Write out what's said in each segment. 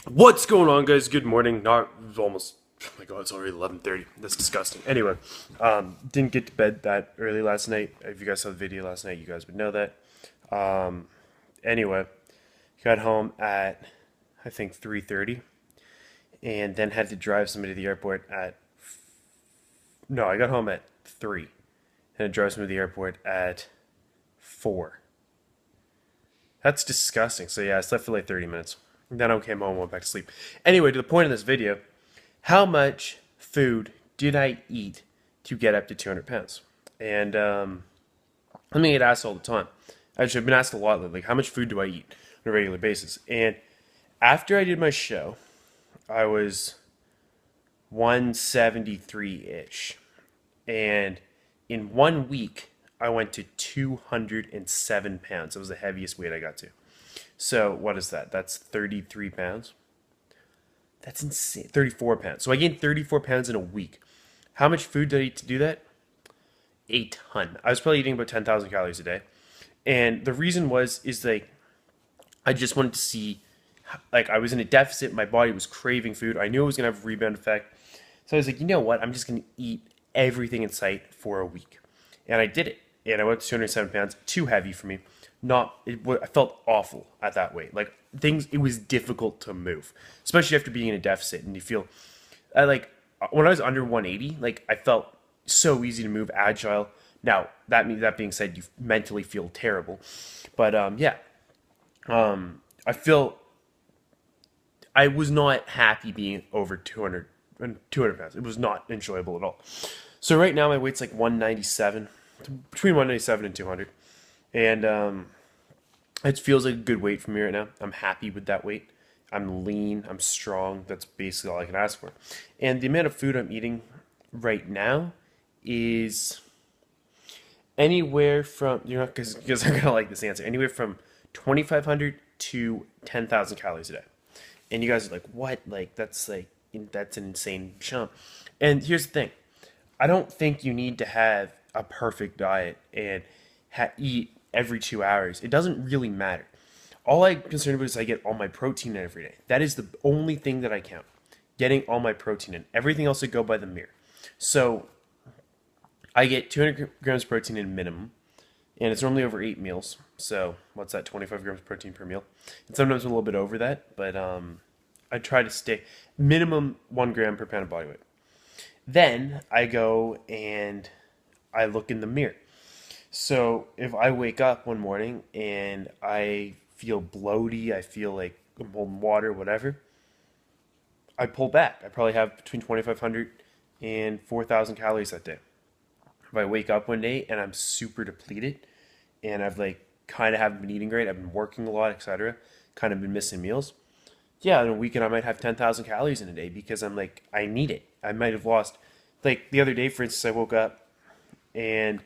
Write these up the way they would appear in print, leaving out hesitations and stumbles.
What's going on, guys? Good morning. Not almost. Oh my god, it's already 11:30. That's disgusting. Anyway, didn't get to bed that early last night. If you guys saw the video last night, you guys would know that. Anyway, got home at I think 3:30, and then had to drive somebody to the airport at. No, I got home at 3, and I drove somebody to the airport at 4. That's disgusting. So yeah, I slept for like 30 minutes. Then I came home and went back to sleep. Anyway, to the point of this video, how much food did I eat to get up to 200 pounds? And I mean, get asked all the time. Actually, I've been asked a lot lately. Like, how much food do I eat on a regular basis? And after I did my show, I was 173-ish. And in 1 week, I went to 207 pounds. That was the heaviest weight I got to. So what is that? That's 33 pounds. That's insane. 34 pounds. So I gained 34 pounds in a week. How much food did I eat to do that? A ton. I was probably eating about 10,000 calories a day. And the reason is like, I just wanted to see, like, I was in a deficit. My body was craving food. I knew it was going to have a rebound effect. So I was like, you know what? I'm just going to eat everything in sight for a week. And I did it. And I went to 207 pounds. Too heavy for me. I felt awful at that weight. Like, it was difficult to move, especially after being in a deficit. And you feel, I like, when I was under 180, like, I felt so easy to move, agile. Now, that being said, you mentally feel terrible. But yeah, I feel I was not happy being over 200 pounds. It was not enjoyable at all. So right now my weight's like 197, between 197 and 200, and it feels like a good weight for me right now. I'm happy with that weight. I'm lean. I'm strong. That's basically all I can ask for. And the amount of food I'm eating right now is anywhere from, because I'm gonna like this answer, anywhere from 2,500 to 10,000 calories a day. And you guys are like, what? Like, that's an insane jump. And here's the thing, I don't think you need to have a perfect diet and eat every 2 hours. It doesn't really matter. All I'm concerned about is I get all my protein in every day. That is the only thing that I count. Getting all my protein in. Everything else I go by the mirror. So I get 200 grams of protein in minimum, and it's normally over 8 meals. So what's that? 25 grams of protein per meal. And sometimes I'm a little bit over that, but I try to stay minimum 1 gram per pound of body weight. Then I go and I look in the mirror. So if I wake up one morning and I feel bloaty, I feel like I'm holding water, whatever, I pull back. I probably have between 2,500 and 4,000 calories that day. If I wake up one day and I'm super depleted and I've like kind of haven't been eating great, I've been working a lot, etc., kind of been missing meals, yeah, in a weekend I might have 10,000 calories in a day because I'm like, I need it. I might have lost, like the other day, for instance, I woke up and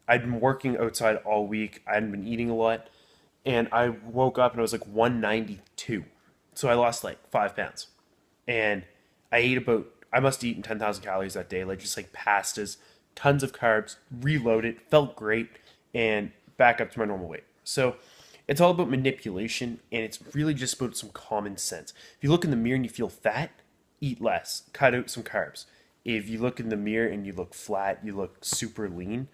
I'd been working outside all week. I hadn't been eating a lot. And I woke up and I was like 192. So I lost like 5 pounds. And I must have eaten 10,000 calories that day, like just like pastas, tons of carbs, reloaded, felt great, and back up to my normal weight. So it's all about manipulation, and it's really just about some common sense. If you look in the mirror and you feel fat, eat less, cut out some carbs. If you look in the mirror and you look flat, you look super lean,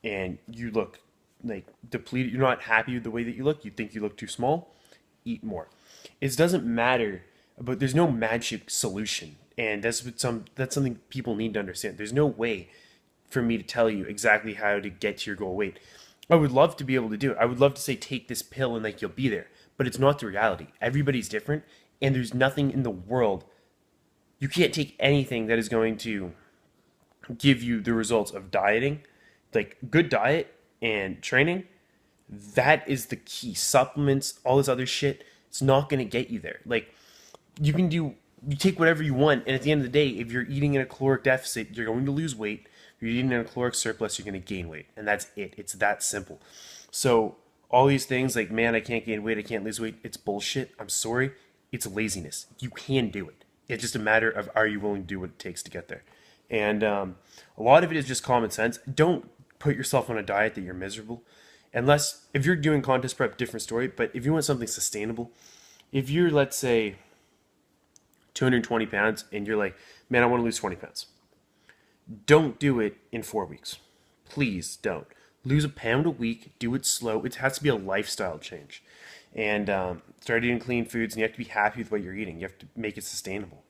and you look like depleted, you're not happy with the way that you look, you think you look too small, eat more. It doesn't matter, but there's no magic solution, and that's something people need to understand. There's no way for me to tell you exactly how to get to your goal weight. I would love to be able to do it. I would love to say take this pill and like you'll be there, but it's not the reality. Everybody's different, and there's nothing in the world. You can't take anything that is going to give you the results of dieting, like good diet and training. That is the key. Supplements, all this other shit, it's not going to get you there. Like, you can do, you take whatever you want, and at the end of the day, if you're eating in a caloric deficit, you're going to lose weight. If you're eating in a caloric surplus, you're going to gain weight, and that's it. It's that simple. So all these things like, man, I can't gain weight, I can't lose weight, it's bullshit. I'm sorry. It's laziness. You can do it. It's just a matter of, are you willing to do what it takes to get there? And a lot of it is just common sense. Don't put yourself on a diet that you're miserable. Unless, if you're doing contest prep, different story. But if you want something sustainable, if you're, let's say, 220 pounds and you're like, man, I want to lose 20 pounds. Don't do it in 4 weeks. Please don't. Lose a pound a week. Do it slow. It has to be a lifestyle change. And start eating clean foods, and you have to be happy with what you're eating. You have to make it sustainable.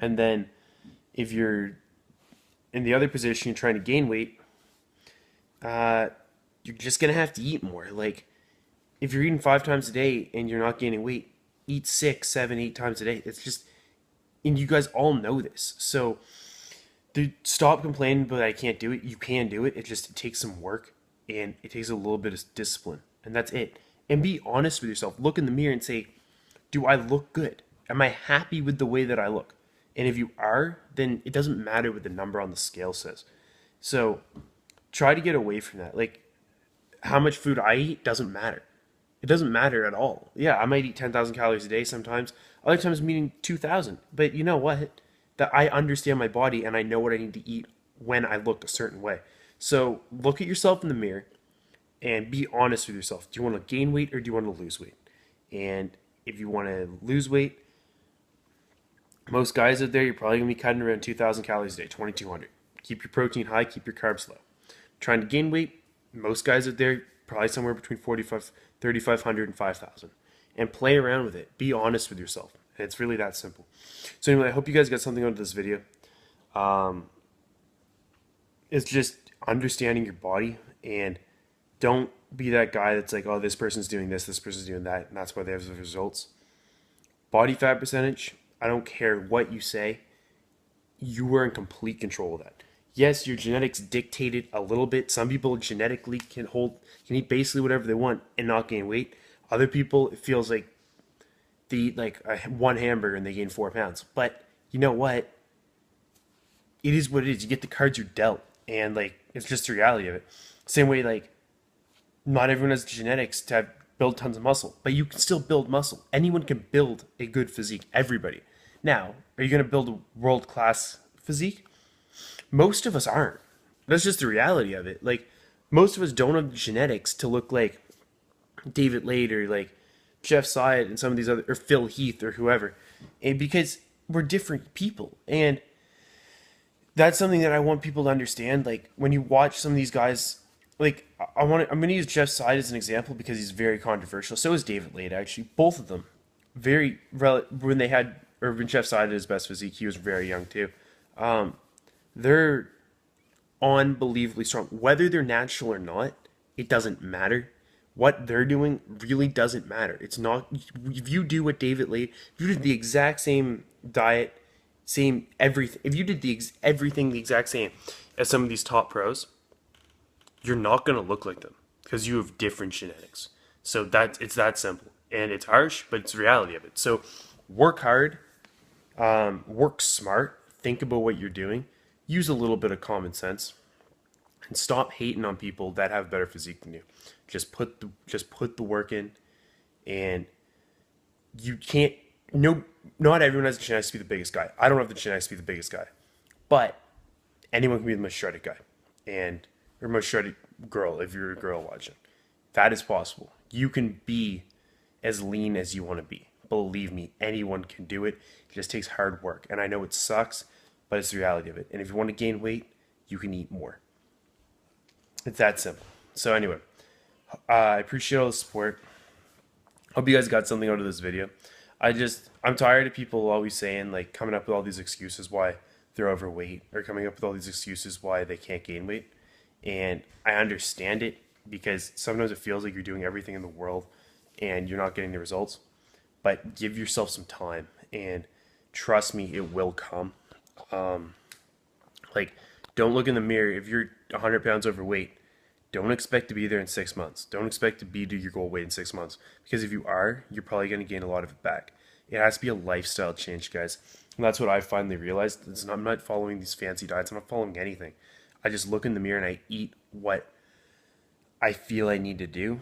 And then if you're in the other position, you're trying to gain weight, you're just going to have to eat more. Like, if you're eating 5 times a day and you're not gaining weight, eat 6, 7, 8 times a day. It's just, and you guys all know this. So, dude, stop complaining about I can't do it. You can do it. It takes some work and it takes a little bit of discipline. And that's it. And be honest with yourself. Look in the mirror and say, do I look good? Am I happy with the way that I look? And if you are, then it doesn't matter what the number on the scale says. So try to get away from that. Like, how much food I eat doesn't matter. It doesn't matter at all. Yeah, I might eat 10,000 calories a day sometimes. Other times I'm eating 2,000. But you know what? That I understand my body and I know what I need to eat when I look a certain way. So look at yourself in the mirror and be honest with yourself. Do you want to gain weight or do you want to lose weight? And if you want to lose weight, most guys out there, you're probably going to be cutting around 2,000 calories a day, 2,200. Keep your protein high, keep your carbs low. Trying to gain weight, most guys out there, probably somewhere between 3,500 and 5,000. And play around with it. Be honest with yourself. And it's really that simple. So anyway, I hope you guys got something out of this video. It's just understanding your body, and don't be that guy that's like, oh, this person's doing this person's doing that, and that's why they have the results. Body fat percentage, I don't care what you say, you are in complete control of that. Yes, your genetics dictate it a little bit. Some people genetically can eat basically whatever they want and not gain weight. Other people, it feels like they eat like one hamburger and they gain 4 pounds. But you know what? It is what it is. You get the cards you're dealt, and like it's just the reality of it. Same way, like not everyone has genetics to build tons of muscle, but you can still build muscle. Anyone can build a good physique. Everybody. Now, are you going to build a world-class physique? Most of us aren't. That's just the reality of it. Like, most of us don't have the genetics to look like David Lade or like Jeff Syatt and some of these other, or Phil Heath or whoever. And because we're different people. And that's something that I want people to understand. Like, when you watch some of these guys, like, I'm going to use Jeff Syatt as an example because he's very controversial. So is David Lade, actually. Both of them. When Jeff Syatt had his best physique, he was very young too. They're unbelievably strong. Whether they're natural or not, it doesn't matter. What they're doing really doesn't matter. It's not, if you do what David Lade, if you did the exact same diet, same everything, if you did everything the exact same as some of these top pros, you're not going to look like them because you have different genetics. So it's that simple. And it's harsh, but it's the reality of it. So work hard, work smart, think about what you're doing, use a little bit of common sense, and stop hating on people that have better physique than you. Just put the work in, and you can't. No, not everyone has the genetics to be the biggest guy. I don't have the genetics to be the biggest guy, but anyone can be the most shredded guy, or most shredded girl if you're a girl watching. That is possible. You can be as lean as you want to be. Believe me, anyone can do it. It just takes hard work, and I know it sucks, but it's the reality of it. And if you want to gain weight, you can eat more. It's that simple. So anyway, I appreciate all the support. Hope you guys got something out of this video. I'm tired of people always saying, like, coming up with all these excuses why they're overweight, or coming up with all these excuses why they can't gain weight. And I understand it, because sometimes it feels like you're doing everything in the world and you're not getting the results. But give yourself some time, and trust me, it will come. Like, don't look in the mirror. If you're 100 pounds overweight, don't expect to be there in 6 months. Don't expect to be to your goal weight in 6 months. Because if you are, you're probably going to gain a lot of it back. It has to be a lifestyle change, guys. And that's what I finally realized. I'm not following these fancy diets. I'm not following anything. I just look in the mirror and I eat what I feel I need to do.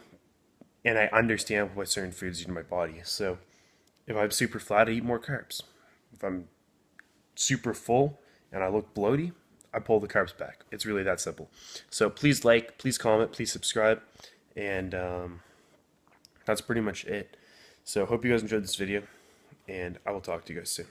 And I understand what certain foods do to my body. So if I'm super flat, I eat more carbs. If I'm super full and I look bloaty, I pull the carbs back. It's really that simple. So please like, please comment, please subscribe. And that's pretty much it. So hope you guys enjoyed this video, and I will talk to you guys soon.